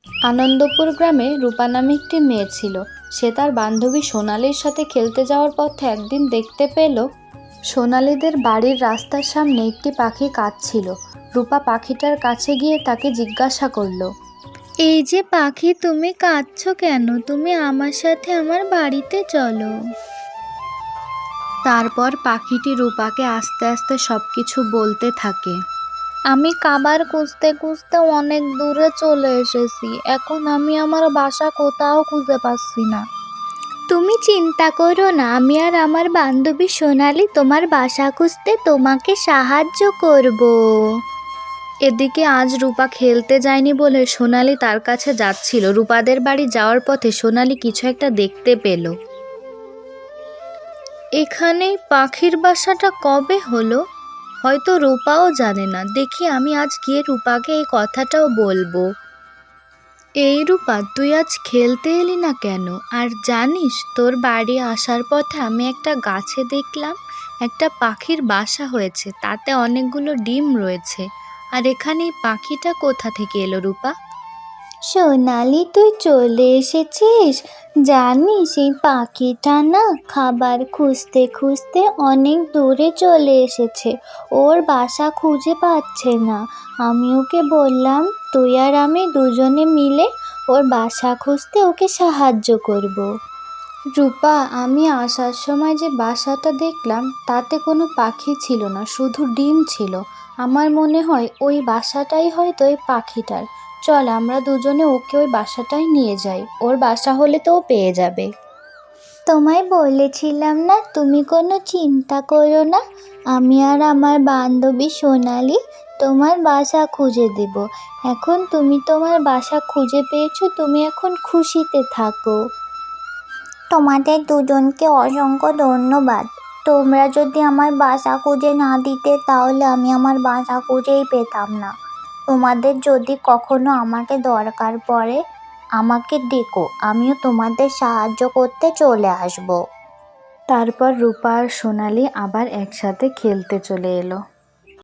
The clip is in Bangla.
আনন্দপুর গ্রামে রূপা নামে একটি মেয়ে ছিল। সে তার বান্ধবী সোনালীর সাথে খেলতে যাওয়ার পথে একদিন দেখতে পেল সোনালীদের বাড়ির রাস্তার সামনে একটি পাখি কাঁদছিল। রূপা পাখিটার কাছে গিয়ে তাকে জিজ্ঞাসা করলো, এই যে পাখি, তুমি কাঁদছো কেন? তুমি আমার সাথে আমার বাড়িতে চলো। তারপর পাখিটি রূপাকে আস্তে আস্তে সবকিছু বলতে থাকে। আমি খাবার খুঁজতে খুঁজতে অনেক দূরে চলে এসেছি। এখন আমি আমার বাসা কোথাও খুঁজে পাচ্ছি না। তুমি চিন্তা করো না, আমি আর আমার বান্ধবী সোনালি তোমার বাসা খুঁজতে তোমাকে সাহায্য করব। এদিকে আজ রূপা খেলতে যায়নি বলে সোনালী তার কাছে যাচ্ছিল। রূপাদের বাড়ি যাওয়ার পথে সোনালী কিছু একটা দেখতে পেল। এখানে পাখির বাসাটা কবে হলো? হয়তো রূপাও জানে না। দেখি আমি আজ গিয়ে রূপাকে এই কথাটাও বলবো। এই রূপা, তুই আজ খেলতে এলি না কেন? আর জানিস, তোর বাড়ি আসার পথে আমি একটা গাছে দেখলাম একটা পাখির বাসা হয়েছে, তাতে অনেকগুলো ডিম রয়েছে। আর এখানে এই পাখিটা কোথা থেকে এলো রূপা? সোনালি, তুই চলে এসেছিস। জানিস, এই পাখিটা না খাবার খুঁজতে খুঁজতে অনেক দূরে চলে এসেছে। ওর বাসা খুঁজে পাচ্ছে না। আমি ওকে বললাম তুই আর আমি দুজনে মিলে ওর বাসা খুঁজতে ওকে সাহায্য করব। রূপা, আমি আসার সময় যে বাসাটা দেখলাম তাতে কোনো পাখি ছিল না, শুধু ডিম ছিল। আমার মনে হয় ওই বাসাটাই হয়তো ওই পাখিটার। চল আমরা দুজনে ওকে ওই বাসাটাই নিয়ে যাই, ওর বাসা হলে তো ও পেয়ে যাবে। তোমায় বলেছিলাম না, তুমি কোনো চিন্তা করো না। আমি আর আমার বান্ধবী সোনালি তোমার বাসা খুঁজে দেব। এখন তুমি তোমার বাসা খুঁজে পেয়েছো, তুমি এখন খুশিতে থাকো। তোমাদের দুজনকে অসংখ্য ধন্যবাদ। তোমরা যদি আমার বাসা খুঁজে না দিতে তাহলে আমি আমার বাসা খুঁজেই পেতাম না। তোমাদের যদি কখনো আমাকে দরকার পড়ে আমাকে ডেকো, আমিও তোমাদের সাহায্য করতে চলে আসবো। তারপর রূপা আর সোনালী আবার একসাথে খেলতে চলে এলো।